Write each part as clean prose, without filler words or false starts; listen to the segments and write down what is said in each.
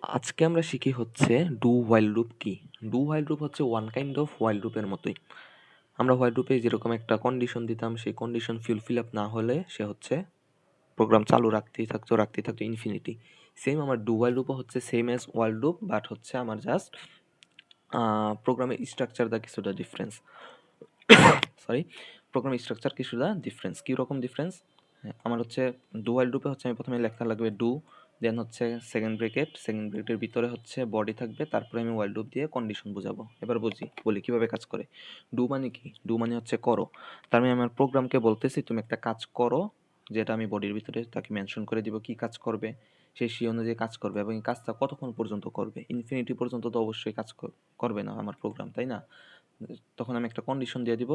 আজকে আমরা শিখি হচ্ছে ডু হোয়াইল লুপ কি। ডু হোয়াইল লুপ হচ্ছে ওয়ান কাইন্ড অফ হোয়াইল লুপের মতোই। আমরা হোয়াইল লুপে যেরকম একটা কন্ডিশন দিতাম, সেই কন্ডিশন ফিল আপ না হলে সে হচ্ছে প্রোগ্রাম চালু রাখতেই থাকতো ইনফিনিটি। সেম আমার ডু হোয়াইল লুপও হচ্ছে same as while loop, but হচ্ছে আমার জাস্ট প্রোগ্রামের স্ট্রাকচার দা কিছুটা ডিফারেন্স। সরি, প্রোগ্রামের স্ট্রাকচার কিছুটা ডিফারেন্স। কীরকম ডিফারেন্স? আমার হচ্ছে ডু হোয়াইল লুপে হচ্ছে আমি প্রথমে লেখা লাগবে ডু, দেন হচ্ছে সেকেন্ড ব্রেকেটের ভিতরে হচ্ছে বডি থাকবে, তারপরে আমি হোয়াইল লুপ দিয়ে কন্ডিশন বোঝাবো। এবার বলি কীভাবে কাজ করে। ডু মানে কি? ডু মানে হচ্ছে করো। তার মানে আমার প্রোগ্রামকে বলতেছি তুমি একটা কাজ করো, যেটা আমি বডির ভিতরে তাকে মেনশন করে দিব কি কাজ করবে, সেই অনুযায়ী কাজ করবে। এবং এই কাজটা কতক্ষণ পর্যন্ত করবে? ইনফিনিটি পর্যন্ত তো অবশ্যই কাজ করবে না আমার প্রোগ্রাম, তাই না? তখন আমি একটা কন্ডিশন দিয়ে দিব,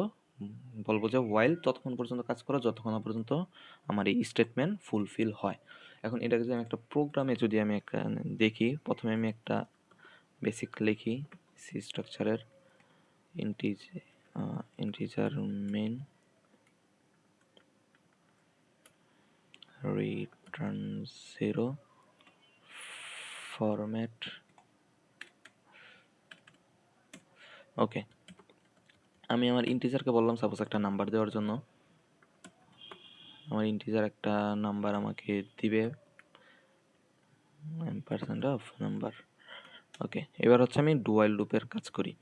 বলবো যে হোয়াইল ততক্ষণ পর্যন্ত কাজ করো যতক্ষণ না পর্যন্ত আমার এই স্টেটমেন্ট ফুলফিল হয়। এখন এটাকে যদি আমি একটা প্রোগ্রামে যদি আমি একটা দেখি, প্রথমে আমি একটা বেসিক লিখি সি স্ট্রাকচারের ইন্টিজার মেইন রিটার্ন 0 ফরম্যাট। ওকে, আমি আমার ইন্টিজারকে বললাম সাপোজ একটা নাম্বার দেওয়ার জন্য। আমার ইন্টিজার একটা নাম্বার আমাকে দিবে, পার্সেন্ট অফ নাম্বার। ওকে, এবার হচ্ছে আমি ডু হোয়াইল লুপের কাজ করি।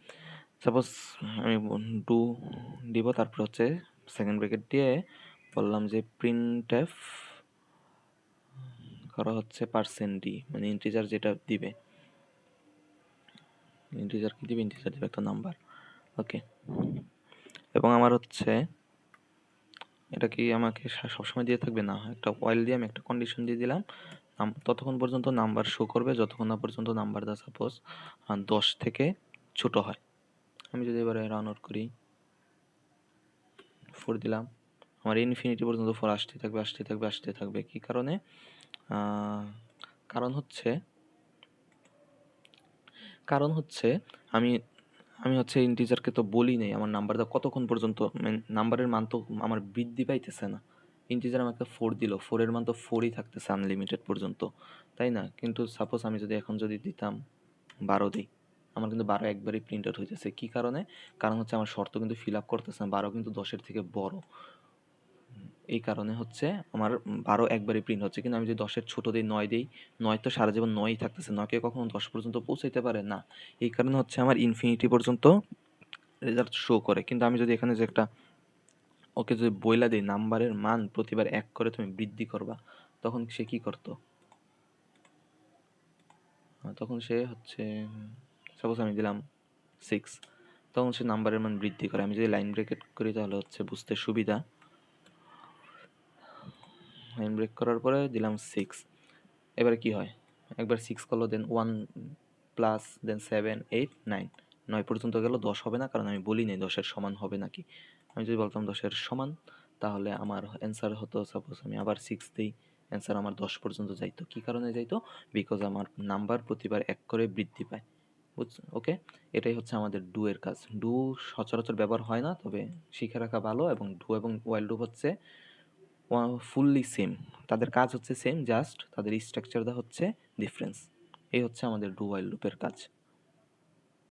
সাপোজ আমি ডু দিব, তারপর হচ্ছে সেকেন্ড ব্র্যাকেট দিয়ে বললাম যে প্রিন্টএফ করা হচ্ছে %d, মানে ইন্টিজার যেটা দিবে, ইন্টিজার কি দিবে? ইন্টিজার দিবে একটা নাম্বার। ওকে, এবং আমার হচ্ছে এটা কি আমাকে সবসময় দিয়ে থাকবে না, একটা হোয়াইল দিয়ে আমি একটা কন্ডিশন দিয়ে দিলাম, ততক্ষণ পর্যন্ত নাম্বার শো করবে যতক্ষণ না পর্যন্ত নাম্বারটা সাপোজ 10 থেকে ছোট হয়। আমি যদি এবারে রান আউট করি, 4 দিলাম, আমার ইনফিনিটি পর্যন্ত 4 আসতে থাকবে। কি কারণে? কারণ হচ্ছে আমি আমি হচ্ছে ইন্টিজারকে তো বলি নাই আমার নাম্বারটা কতক্ষণ পর্যন্ত, নাম্বারের মান তো আমার বৃদ্ধি পাইতেছে না। ইন্টিজার আমাকে 4 দিল, 4 এর মান তো 4ই থাকতেছে আনলিমিটেড পর্যন্ত, তাই না? কিন্তু সাপোজ আমি যদি এখন দিতাম 12 দিই, আমার কিন্তু 12 একবারই প্রিন্ট আউট হইতেছে। কি কারণে? কারণ হচ্ছে আমার শর্ত কিন্তু ফিল আপ করতেছে না, 12 কিন্তু 10-এর থেকে বড়। এই কারণে হচ্ছে আমার 12 একবারই প্রিন্ট হচ্ছে। কিন্তু আমি যদি 10-এর ছোট দিই, 9 দিই, 9 তো সারা জীবন 9ই থাকতেছে, 9 কে কখনো 10 পর্যন্ত পৌঁছাইতে পারে না। এই কারণে হচ্ছে আমার ইনফিনিটি পর্যন্ত রেজাল্ট শো করে। কিন্তু আমি যদি এখানে যে একটা ওকে যদি বইলা দিই নাম্বারের মান প্রতিবার 1 করে তুমি বৃদ্ধি করবা, তখন সে কি করতো? তখন সে হচ্ছে সাপোজ আমি দিলাম 6, তখন সে নাম্বারের মান বৃদ্ধি করে। আমি যদি লাইন ব্রেকেট করি তাহলে হচ্ছে বুঝতে সুবিধা। লাইন ব্রেক করার পরে দিলাম 6, এবারে কি হয়? একবার 6 করলো, দেন 1 প্লাস, দেন 7 8 9, 9 পর্যন্ত গেল, 10 হবে না, কারণ আমি বলি নাই 10-এর সমান হবে নাকি। আমি যদি বলতাম 10-এর সমান, তাহলে আমার অ্যান্সার হতো, সাপোজ আমি আবার 6 দিই, অ্যান্সার আমার 10 পর্যন্ত যাইতো। কি কারণে যাইতো? বিকজ আমার নাম্বার প্রতিবার 1 করে বৃদ্ধি পায়। বুঝছো? ওকে, এটাই হচ্ছে আমাদের ডু এর কাজ। ডু সচরাচর ব্যবহার হয় না, তবে শিখে রাখা ভালো। এবং ডু এবং হোয়াইল লুপ হচ্ছে ফুললি সেম, তাদের কাজ হচ্ছে সেম, জাস্ট তাদের স্ট্রাকচারটা হচ্ছে ডিফারেন্স। এই হচ্ছে আমাদের ডু হোয়াইল লুপের কাজ।